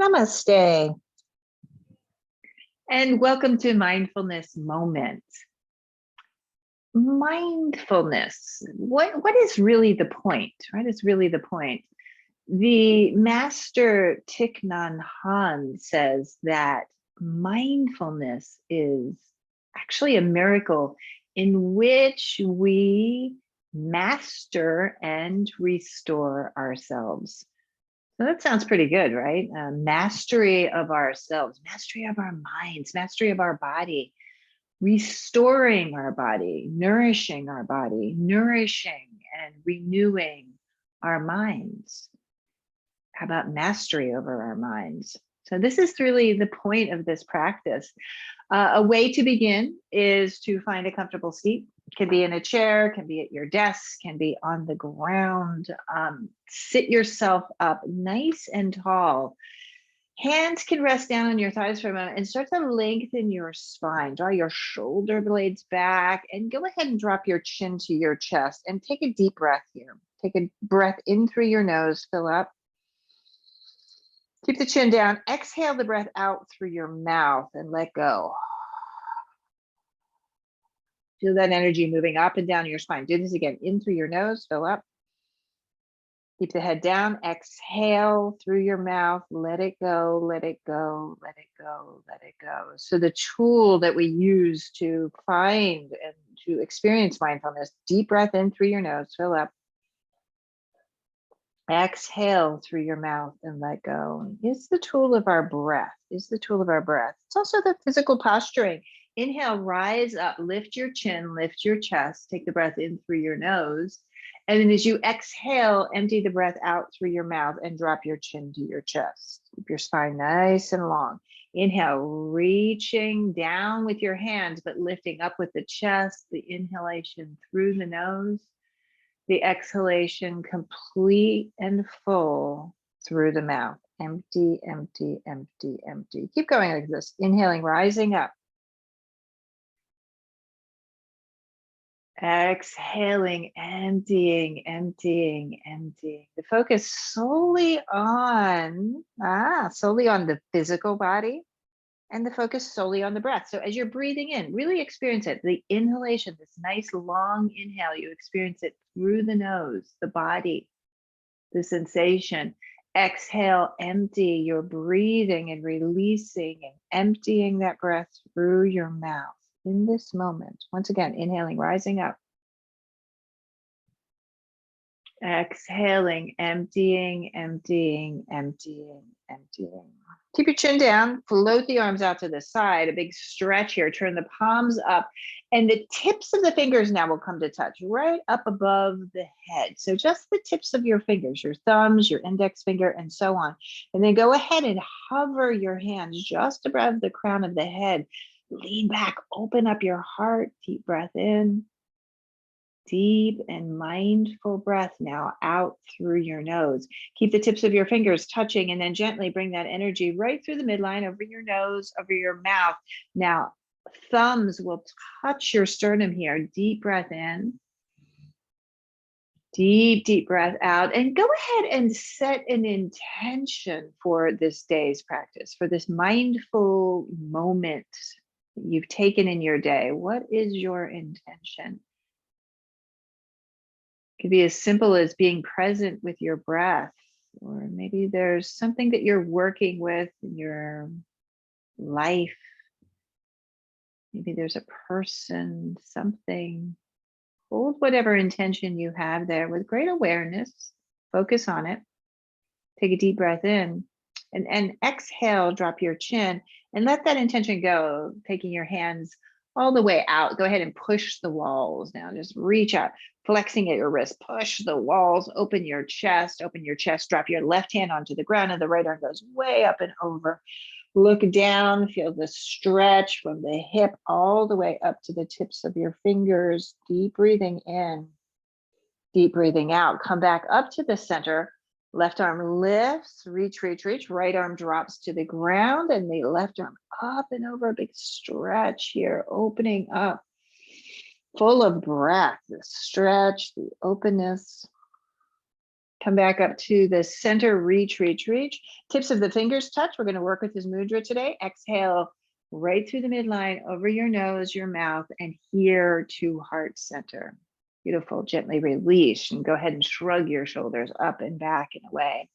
Namaste. And welcome to Mindfulness Moment. Mindfulness. What is really the point, right? It's really the point. The master Thich Hanh says that mindfulness is actually a miracle in which we master and restore ourselves. So that sounds pretty good, right? Mastery of ourselves, mastery of our minds, mastery of our body, restoring our body, nourishing and renewing our minds. How about mastery over our minds? So this is really the point of this practice. A way to begin is to find a comfortable seat. Can be in a chair, can be at your desk, can be on the ground. Sit yourself up nice and tall. Hands can rest down on your thighs for a moment and start to lengthen your spine. Draw your shoulder blades back and go ahead and drop your chin to your chest and take a deep breath here. Take a breath in through your nose, fill up. Keep the chin down. Exhale the breath out through your mouth and let go. Feel that energy moving up and down your spine. Do this again. In through your nose, fill up. Keep the head down. Exhale through your mouth. Let it go, let it go, let it go, let it go. So the tool that we use to find and to experience mindfulness, deep breath in through your nose, fill up. Exhale through your mouth and let go. It's the tool of our breath. It's the tool of our breath. It's also the physical posturing. Inhale, rise up, lift your chin, lift your chest, take the breath in through your nose. And then as you exhale, empty the breath out through your mouth and drop your chin to your chest. Keep your spine nice and long. Inhale, reaching down with your hands, but lifting up with the chest, the inhalation through the nose. The exhalation complete and full through the mouth. Empty, empty, empty, empty. Keep going like this. Inhaling, rising up. Exhaling, emptying, emptying, emptying. The focus solely on the physical body and the focus solely on the breath. So as you're breathing in, really experience it. The inhalation, this nice long inhale, you experience it through the nose, the body, the sensation. Exhale, empty. You're breathing and releasing and emptying that breath through your mouth in this moment. Once again, inhaling, rising up. Exhaling, emptying, emptying, emptying, emptying. Keep your chin down, float the arms out to the side, a big stretch here, turn the palms up, and the tips of the fingers now will come to touch right up above the head. So just the tips of your fingers, your thumbs, your index finger, and so on. And then go ahead and hover your hands just above the crown of the head. Lean back, open up your heart, deep breath in. Deep and mindful breath now out through your nose. Keep the tips of your fingers touching and then gently bring that energy right through the midline, over your nose, over your mouth. Now, thumbs will touch your sternum here. Deep breath in. Deep, deep breath out. And go ahead and set an intention for this day's practice, for this mindful moment you've taken in your day. What is your intention? It could be as simple as being present with your breath, or maybe there's something that you're working with in your life. Maybe there's a person, something. Hold whatever intention you have there with great awareness. Focus on it. Take a deep breath in and exhale, drop your chin and let that intention go, taking your hands all the way out. Go ahead and push the walls now. Just reach out, flexing at your wrist, push the walls, open your chest, drop your left hand onto the ground and the right arm goes way up and over. Look down, feel the stretch from the hip all the way up to the tips of your fingers. Deep breathing in, deep breathing out. Come back up to the center. Left arm lifts, reach, reach, reach. Right arm drops to the ground and the left arm up and over. A big stretch here, opening up. Full of breath, the stretch, the openness. Come back up to the center, reach, reach, reach. Tips of the fingers touch. We're going to work with this mudra today. Exhale right through the midline, over your nose, your mouth, and here to heart center. Beautiful. Gently release and go ahead and shrug your shoulders up and back and away.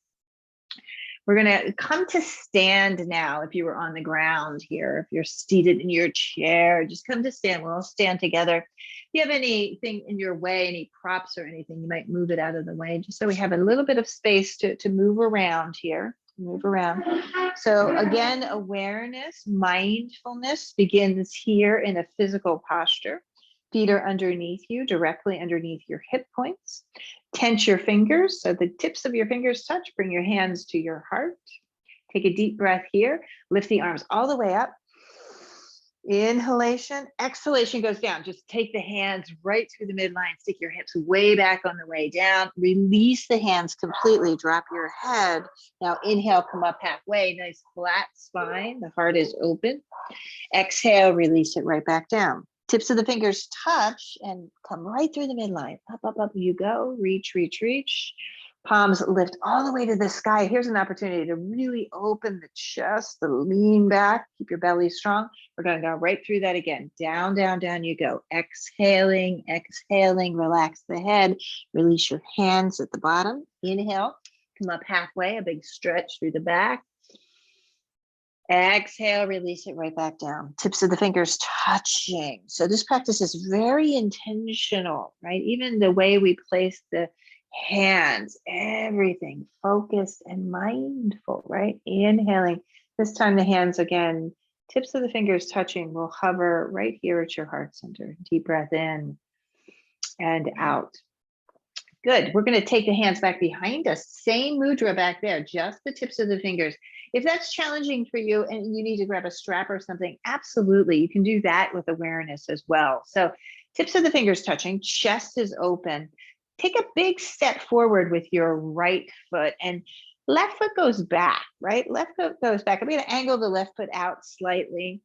We're going to come to stand now. If you were on the ground here, if you're seated in your chair, just come to stand. We'll all stand together. If you have anything in your way, any props or anything, you might move it out of the way, just so we have a little bit of space to move around here. Move around. So again, awareness, mindfulness begins here in a physical posture. Feet are underneath you, directly underneath your hip points. Tense your fingers so the tips of your fingers touch. Bring your hands to your heart. Take a deep breath here. Lift the arms all the way up. Inhalation, exhalation goes down. Just take the hands right through the midline. Stick your hips way back on the way down. Release the hands completely. Drop your head. Now inhale, come up halfway. Nice flat spine. The heart is open. Exhale, release it right back down. Tips of the fingers touch and come right through the midline. Up, up, up you go. Reach, reach, reach. Palms lift all the way to the sky. Here's an opportunity to really open the chest, the lean back. Keep your belly strong. We're going to go right through that again. Down, down, down you go. Exhaling, exhaling. Relax the head. Release your hands at the bottom. Inhale. Come up halfway. A big stretch through the back. Exhale, release it right back down. Tips of the fingers touching. So this practice is very intentional, right? Even the way we place the hands, everything focused and mindful, right? Inhaling. This time the hands again, tips of the fingers touching will hover right here at your heart center. Deep breath in and out. Good. We're going to take the hands back behind us. Same mudra back there, just the tips of the fingers. If that's challenging for you and you need to grab a strap or something, absolutely. You can do that with awareness as well. So tips of the fingers touching, chest is open. Take a big step forward with your right foot and left foot goes back, right? Left foot goes back. I'm going to angle the left foot out slightly.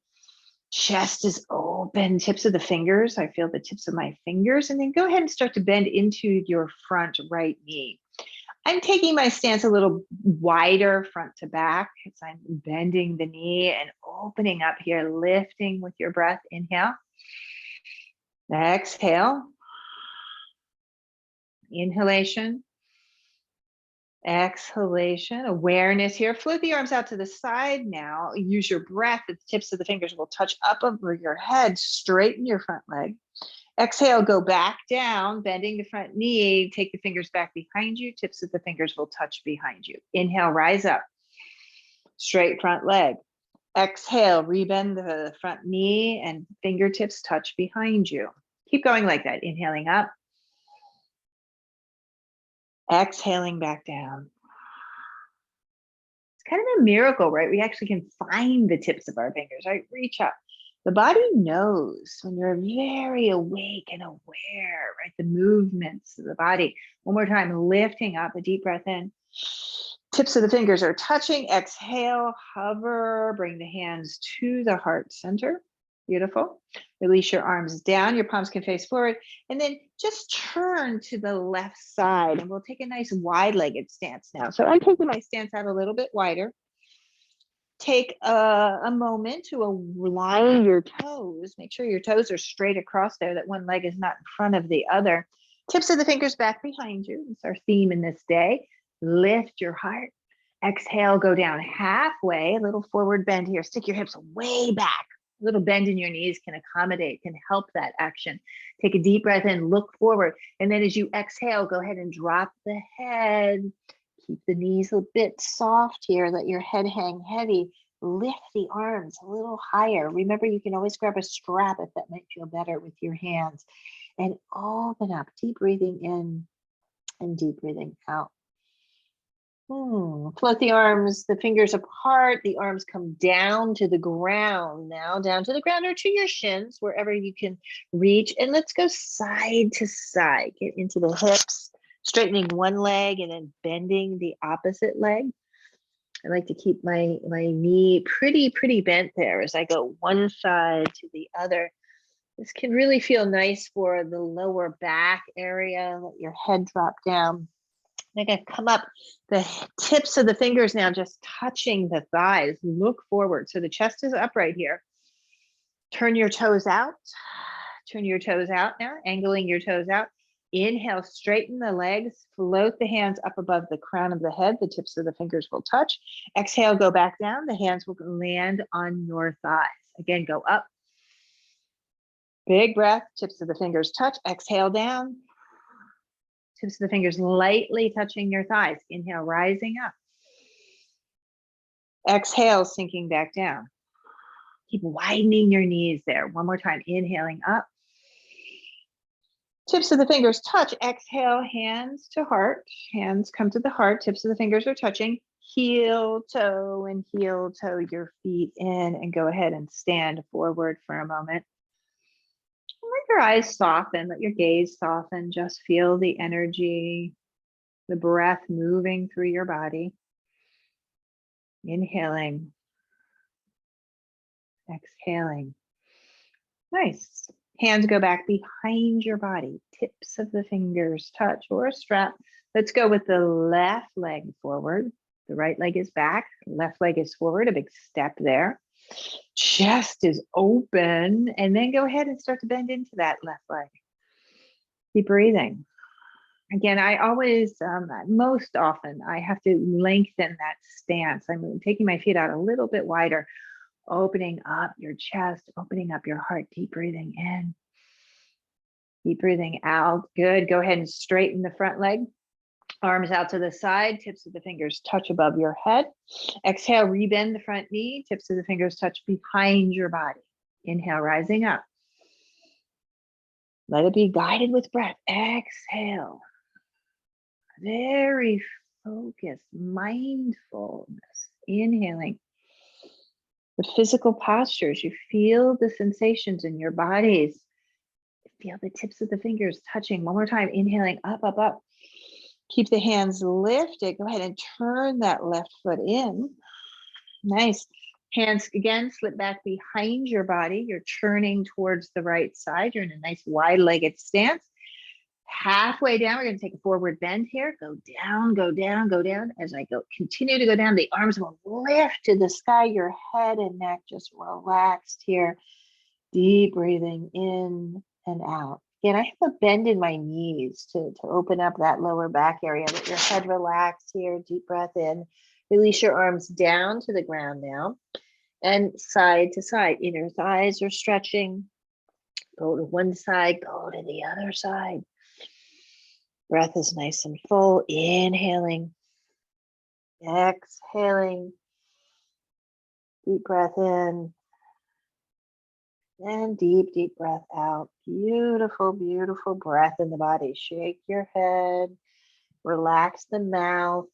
Chest is open, tips of the fingers. I feel the tips of my fingers. And then go ahead and start to bend into your front right knee. I'm taking my stance a little wider front to back as I'm bending the knee and opening up here, lifting with your breath. Inhale. Exhale. Inhalation. Exhalation, awareness here. Float the arms out to the side now. Use your breath. The tips of the fingers will touch up over your head. Straighten your front leg. Exhale, go back down, bending the front knee. Take the fingers back behind you. Tips of the fingers will touch behind you. Inhale, rise up. Straight front leg. Exhale, rebend the front knee and fingertips touch behind you. Keep going like that. Inhaling up. Exhaling back down. It's kind of a miracle, right? We actually can find the tips of our fingers, right? Reach up. The body knows when you're very awake and aware, right? The movements of the body. One more time, lifting up, a deep breath in. Tips of the fingers are touching. Exhale, hover, bring the hands to the heart center. Beautiful. Release your arms down. Your palms can face forward. And then just turn to the left side. And we'll take a nice wide-legged stance now. So I'm taking my stance out a little bit wider. Take a moment to align your toes. Make sure your toes are straight across there, that one leg is not in front of the other. Tips of the fingers back behind you. That's our theme in this day. Lift your heart. Exhale, go down halfway. A little forward bend here. Stick your hips way back. A little bend in your knees can accommodate, can help that action. Take a deep breath in, look forward. And then as you exhale, go ahead and drop the head. Keep the knees a bit soft here. Let your head hang heavy. Lift the arms a little higher. Remember, you can always grab a strap if that might feel better with your hands. And open up. Deep breathing in and deep breathing out. Float the arms, the fingers apart. The arms come down to the ground now, down to the ground or to your shins, wherever you can reach. And let's go side to side. Get into the hips, straightening one leg and then bending the opposite leg. I like to keep my knee pretty bent there as I go one side to the other. This can really feel nice for the lower back area. Let your head drop down. They're going to come up, the tips of the fingers now just touching the thighs. Look forward. So the chest is upright here. Turn your toes out. Turn your toes out now, angling your toes out. Inhale, straighten the legs, float the hands up above the crown of the head. The tips of the fingers will touch. Exhale, go back down. The hands will land on your thighs. Again, go up. Big breath, tips of the fingers touch. Exhale down. Tips of the fingers lightly touching your thighs. Inhale, rising up. Exhale, sinking back down. Keep widening your knees there. One more time, inhaling up. Tips of the fingers touch. Exhale, hands to heart. Hands come to the heart. Tips of the fingers are touching. Heel toe and heel toe your feet in, and go ahead and stand forward for a moment. Let your eyes soften, let your gaze soften. Just feel the energy, the breath moving through your body. Inhaling. Exhaling. Nice. Hands go back behind your body. Tips of the fingers touch, or a strap. Let's go with the left leg forward. The right leg is back. Left leg is forward. A big step there. Chest is open. And then go ahead and start to bend into that left leg. Keep breathing. Again, I always, most often, I have to lengthen that stance. I'm taking my feet out a little bit wider. Opening up your chest, opening up your heart, deep breathing in, deep breathing out. Good. Go ahead and straighten the front leg. Arms out to the side, tips of the fingers touch above your head. Exhale, rebend the front knee, tips of the fingers touch behind your body. Inhale, rising up. Let it be guided with breath. Exhale. Very focused, mindfulness. Inhaling. The physical postures, you feel the sensations in your bodies. Feel the tips of the fingers touching. One more time, inhaling, up, up, up. Keep the hands lifted. Go ahead and turn that left foot in. Nice. Hands again, slip back behind your body. You're turning towards the right side. You're in a nice wide-legged stance. Halfway down, we're going to take a forward bend here. Go down, go down, go down. As I go, continue to go down. The arms will lift to the sky. Your head and neck just relaxed here. Deep breathing in and out. Again, I have a bend in my knees to open up that lower back area. Let your head relax here. Deep breath in. Release your arms down to the ground now. And side to side. Inner thighs are stretching. Go to one side, go to the other side. Breath is nice and full. Inhaling. Exhaling. Deep breath in. And deep, deep breath out. Beautiful, beautiful breath in the body. Shake your head. Relax the mouth.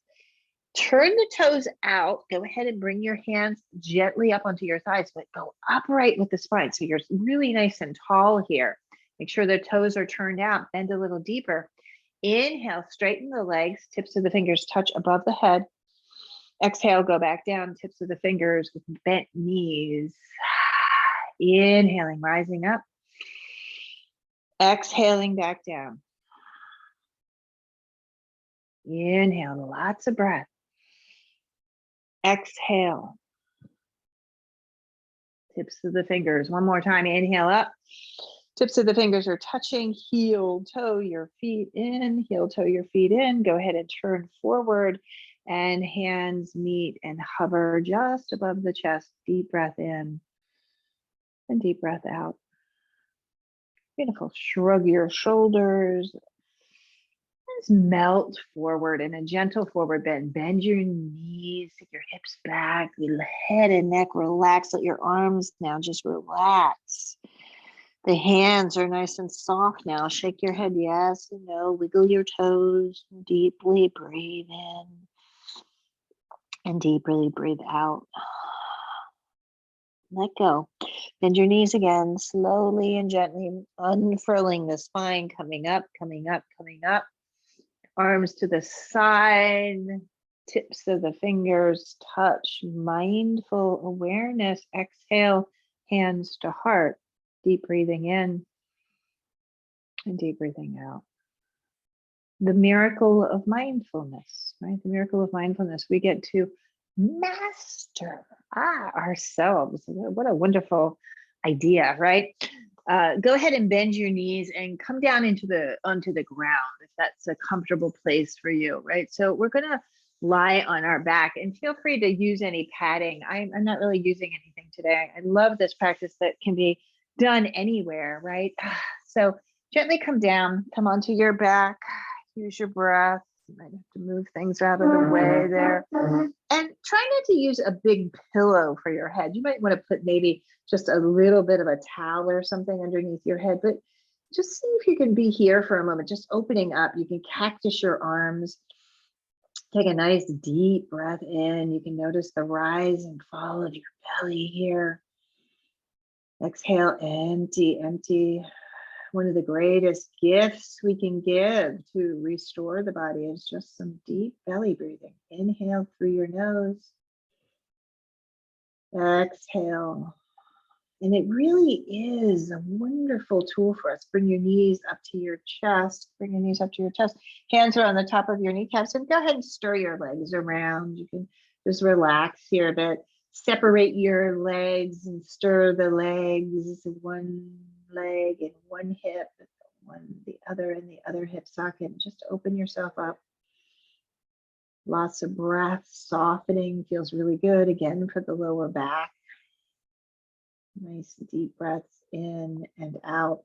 Turn the toes out. Go ahead and bring your hands gently up onto your thighs, but go upright with the spine. So you're really nice and tall here. Make sure the toes are turned out. Bend a little deeper. Inhale, straighten the legs. Tips of the fingers touch above the head. Exhale, go back down. Tips of the fingers with bent knees. Inhaling, rising up. Exhaling back down. Inhale, lots of breath. Exhale. Tips of the fingers. One more time. Inhale up. Tips of the fingers are touching. Heel toe your feet in. Heel toe your feet in. Go ahead and turn forward. And hands meet and hover just above the chest. Deep breath in. And deep breath out. Beautiful. Shrug your shoulders. Just melt forward in a gentle forward bend. Bend your knees, take your hips back, your head and neck relax. Let your arms now just relax. The hands are nice and soft now. Shake your head yes and no. Wiggle your toes. Deeply breathe in. And deeply breathe out. Let go. Bend your knees again, slowly and gently unfurling the spine, coming up, coming up, coming up. Arms to the side, tips of the fingers touch, mindful awareness. Exhale, hands to heart. Deep breathing in and deep breathing out. the miracle of mindfulness, right? The miracle of mindfulness. We get to master ourselves. What a wonderful idea, right? Go ahead and bend your knees and come down onto the ground if that's a comfortable place for you, right? So we're gonna lie on our back and feel free to use any padding. I'm not really using anything today. I love this practice that can be done anywhere, right? So gently come down, come onto your back, use your breath. You might have to move things out of the way there. And try not to use a big pillow for your head. You might want to put maybe just a little bit of a towel or something underneath your head, but just see if you can be here for a moment, just opening up. You can cactus your arms. Take a nice deep breath in. You can notice the rise and fall of your belly here. Exhale, empty, empty. One of the greatest gifts we can give to restore the body is just some deep belly breathing. Inhale through your nose. Exhale. And it really is a wonderful tool for us. Bring your knees up to your chest. Bring your knees up to your chest. Hands are on the top of your kneecaps. And go ahead and stir your legs around. You can just relax here a bit. Separate your legs and stir the legs. One leg and one hip, the other in the other hip socket. Just open yourself up. Lots of breath, softening, feels really good. Again, for the lower back. Nice deep breaths in and out.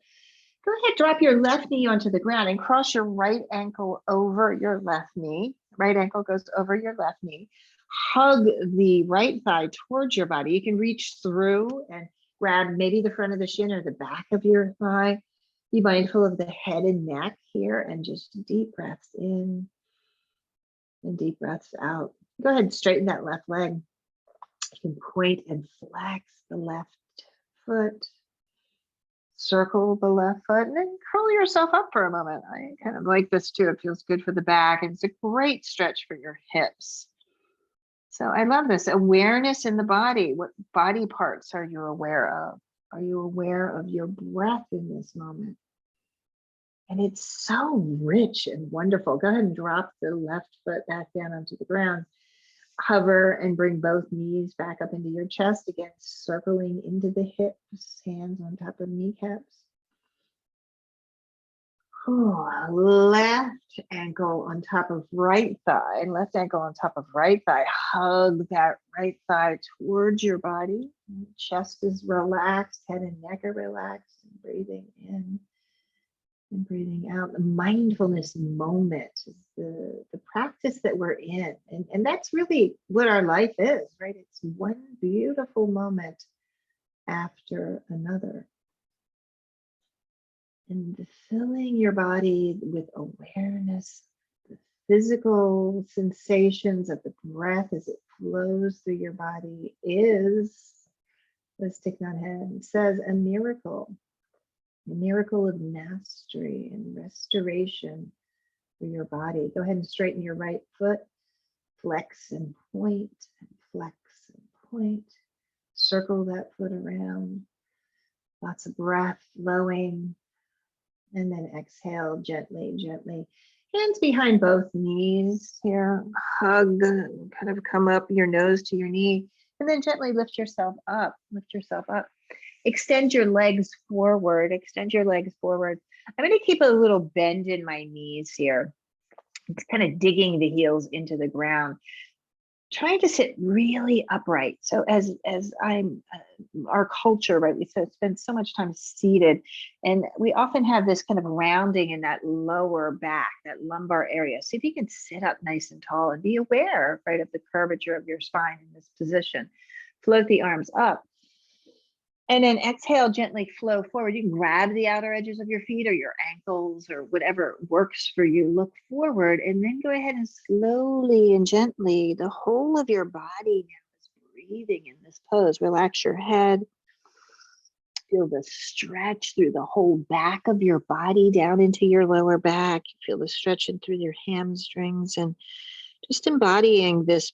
Go ahead, drop your left knee onto the ground and cross your right ankle over your left knee. Right ankle goes over your left knee. Hug the right thigh towards your body. You can reach through and grab maybe the front of the shin or the back of your thigh. Be mindful of the head and neck here and just deep breaths in and deep breaths out. Go ahead and straighten that left leg. You can point and flex the left foot. Circle the left foot and then curl yourself up for a moment. I kind of like this too. It feels good for the back and it's a great stretch for your hips. So I love this awareness in the body. What body parts are you aware of? Are you aware of your breath in this moment? And it's so rich and wonderful. Go ahead and drop the left foot back down onto the ground. Hover and bring both knees back up into your chest. Again, circling into the hips, hands on top of kneecaps. Left ankle on top of right thigh, and left ankle on top of right thigh. Hug that right thigh towards your body. Chest is relaxed, head and neck are relaxed. And breathing in and breathing out. The mindfulness moment is the practice that we're in. And that's really what our life is, right? It's one beautiful moment after another. And filling your body with awareness, the physical sensations of the breath as it flows through your body is, as Thich Nhat says, a miracle of mastery and restoration for your body. Go ahead and straighten your right foot, flex and point, and flex and point. Circle that foot around. Lots of breath flowing. And then exhale gently, gently. Hands behind both knees here. Hug, kind of come up your nose to your knee. And then gently lift yourself up. Lift yourself up. Extend your legs forward. Extend your legs forward. I'm going to keep a little bend in my knees here. It's kind of digging the heels into the ground. Trying to sit really upright. So as I'm, our culture, right, we spend so much time seated, and we often have this kind of rounding in that lower back, that lumbar area. See if you can sit up nice and tall and be aware, right, of the curvature of your spine in this position. Float the arms up. And then exhale, gently flow forward. You can grab the outer edges of your feet or your ankles or whatever works for you. Look forward and then go ahead and slowly and gently, the whole of your body now is breathing in this pose. Relax your head. Feel the stretch through the whole back of your body down into your lower back. Feel the stretching through your hamstrings and just embodying this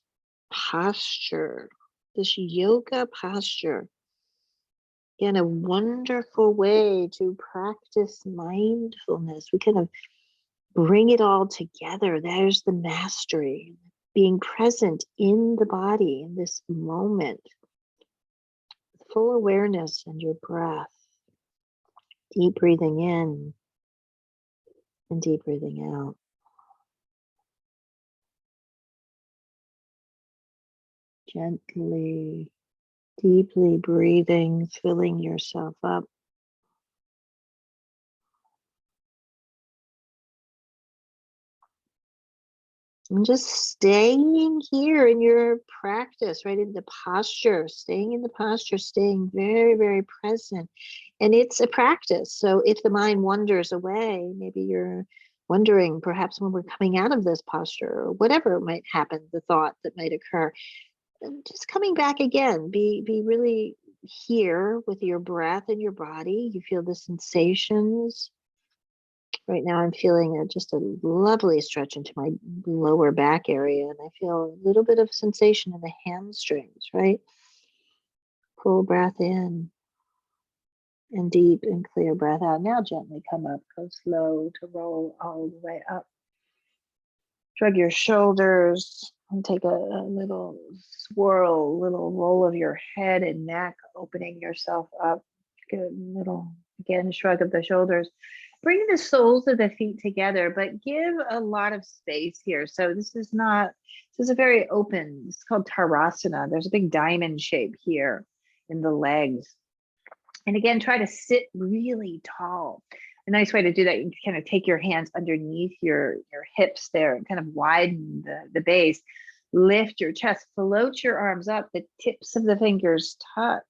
posture, this yoga posture. Again, a wonderful way to practice mindfulness. We kind of bring it all together. There's the mastery, being present in the body in this moment, full awareness and your breath, deep breathing in and deep breathing out. Gently, deeply breathing, filling yourself up. And just staying here in your practice, right in the posture, staying in the posture, staying very, very present. And it's a practice. So if the mind wanders away, maybe you're wondering perhaps when we're coming out of this posture or whatever might happen, the thought that might occur, just coming back again, be really here with your breath and your body. You feel the sensations. Right now I'm feeling just a lovely stretch into my lower back area, and I feel a little bit of sensation in the hamstrings, right? Full breath in and deep and clear breath out. Now gently come up, go slow to roll all the way up. Shrug your shoulders and take a little swirl, little roll of your head and neck, opening yourself up. Good little, again, shrug of the shoulders. Bring the soles of the feet together, but give a lot of space here. So this is a very open, it's called Tarasana. There's a big diamond shape here in the legs. And again, try to sit really tall. A nice way to do that, you can kind of take your hands underneath your hips there and kind of widen the base. Lift your chest, float your arms up, the tips of the fingers touch.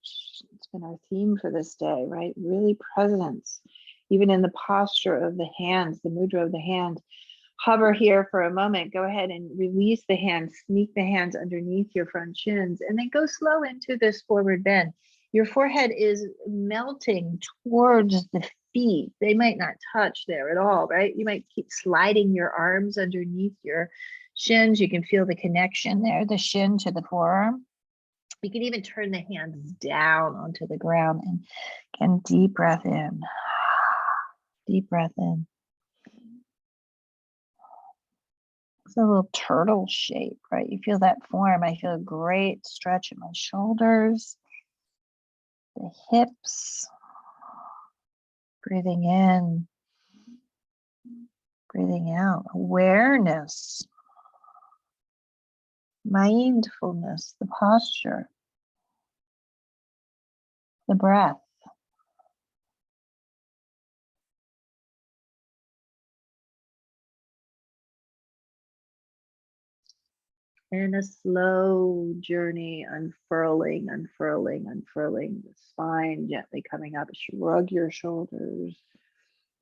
It's been our theme for this day, right? Really presence, even in the posture of the hands, the mudra of the hand. Hover here for a moment. Go ahead and release the hands, sneak the hands underneath your front shins, and then go slow into this forward bend. Your forehead is melting towards the feet. They might not touch there at all, right? You might keep sliding your arms underneath your shins. You can feel the connection there, the shin to the forearm. You can even turn the hands down onto the ground, and again, deep breath in. Deep breath in. It's a little turtle shape, right? You feel that form. I feel a great stretch in my shoulders, the hips. Breathing in, breathing out. Awareness, mindfulness, the posture, the breath. And a slow journey, unfurling, unfurling, unfurling. The spine gently coming up. Shrug your shoulders.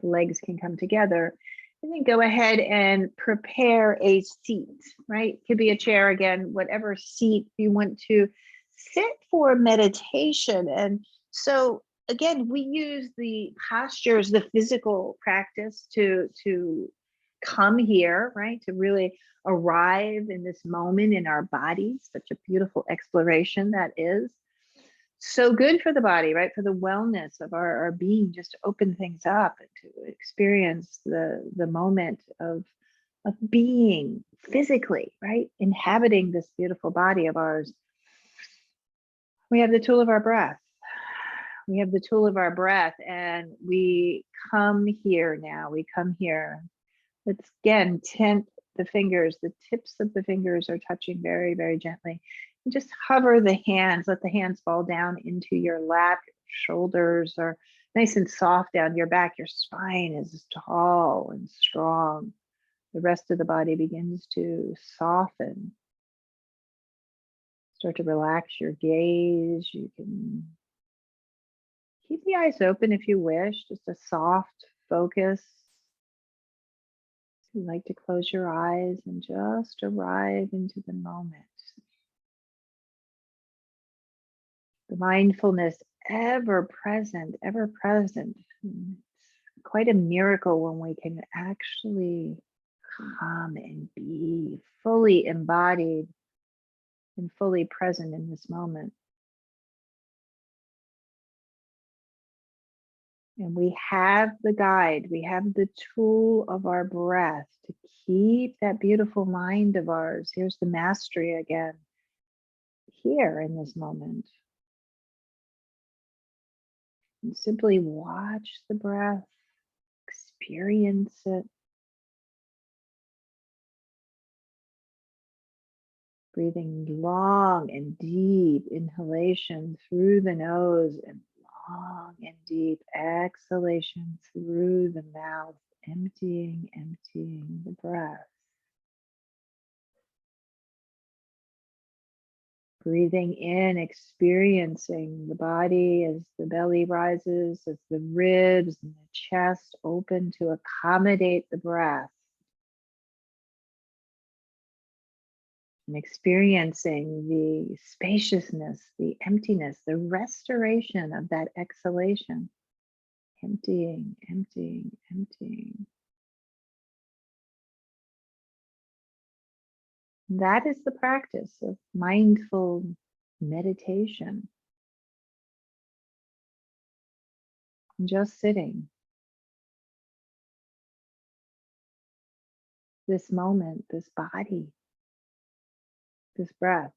The legs can come together. And then go ahead and prepare a seat, right? Could be a chair again, whatever seat you want to sit for meditation. And so again, we use the postures, the physical practice to come here, right? To really arrive in this moment in our bodies. Such a beautiful exploration that is. So good for the body, right? For the wellness of our being, just to open things up and to experience the moment of being physically, right? Inhabiting this beautiful body of ours. We have the tool of our breath. We have the tool of our breath, and we come here now. We come here. Let's again tent the fingers. The tips of the fingers are touching very, very gently. And just hover the hands. Let the hands fall down into your lap. Your shoulders are nice and soft down your back. Your spine is tall and strong. The rest of the body begins to soften. Start to relax your gaze. You can keep the eyes open if you wish, just a soft focus. You like to close your eyes and just arrive into the moment. The mindfulness ever present, ever present. It's quite a miracle when we can actually come and be fully embodied and fully present in this moment. And we have the guide, we have the tool of our breath to keep that beautiful mind of ours. Here's the mastery again, here in this moment. And simply watch the breath, experience it. Breathing long and deep inhalation through the nose and long and deep exhalation through the mouth, emptying the breath. Breathing in, experiencing the body as the belly rises, as the ribs and the chest open to accommodate the breath. And experiencing the spaciousness, the emptiness, the restoration of that exhalation. Emptying, emptying, emptying. That is the practice of mindful meditation. Just sitting. This moment, this body, this breath.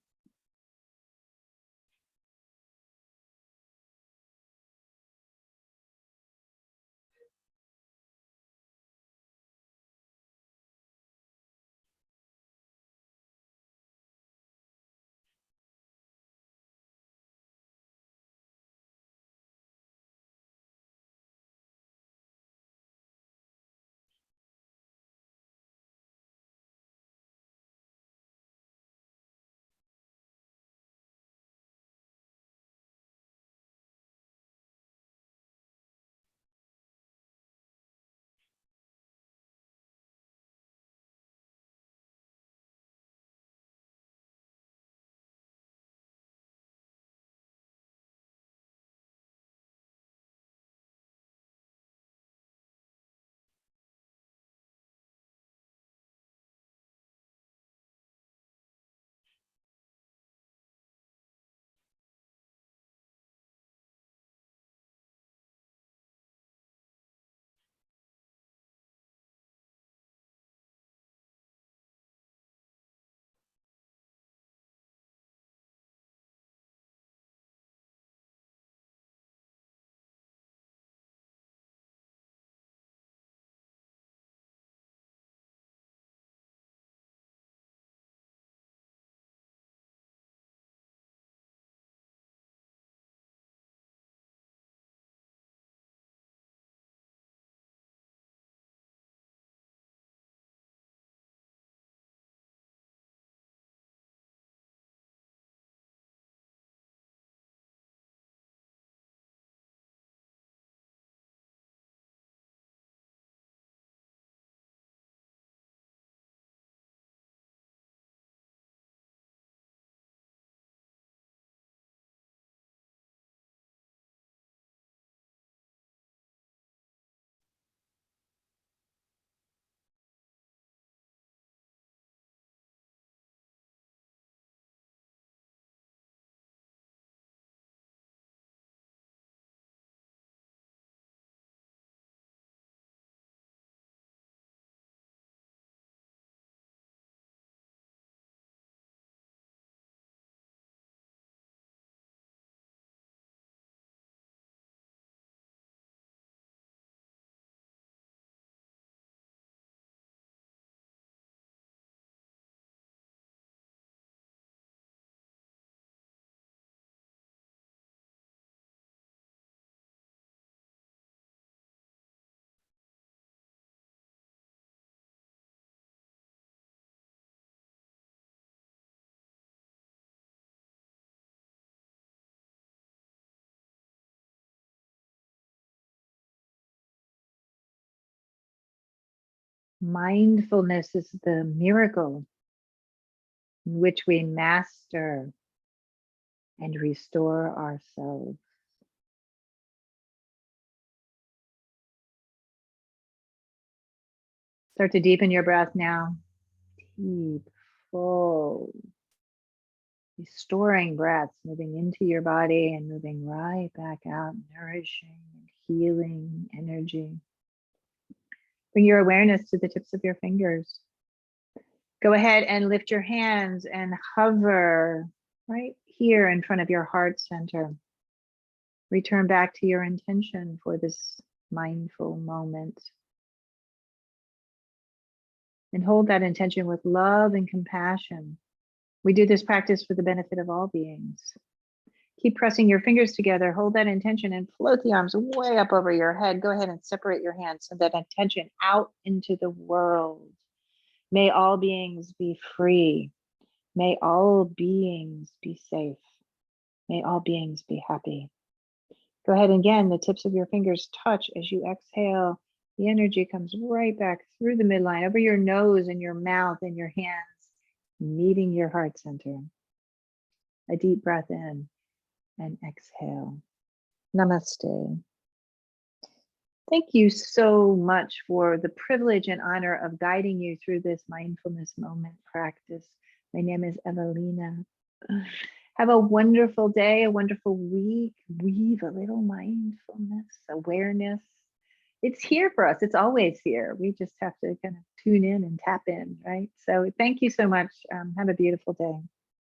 Mindfulness is the miracle in which we master and restore ourselves. Start to deepen your breath now. Deep, full, restoring breaths moving into your body and moving right back out, nourishing and healing energy. Bring your awareness to the tips of your fingers. Go ahead and lift your hands and hover right here in front of your heart center. Return back to your intention for this mindful moment. And hold that intention with love and compassion. We do this practice for the benefit of all beings. Keep pressing your fingers together, hold that intention and float the arms way up over your head. Go ahead and separate your hands. Send that intention out into the world. May all beings be free. May all beings be safe. May all beings be happy. Go ahead and again, the tips of your fingers touch as you exhale. The energy comes right back through the midline, over your nose and your mouth and your hands, meeting your heart center. A deep breath in and exhale. Namaste. Thank you so much for the privilege and honor of guiding you through this mindfulness moment practice. My name is Evalena. Have a wonderful day, a wonderful week. Weave a little mindfulness, awareness. It's here for us. It's always here. We just have to kind of tune in and tap in, right? So thank you so much. Have a beautiful day.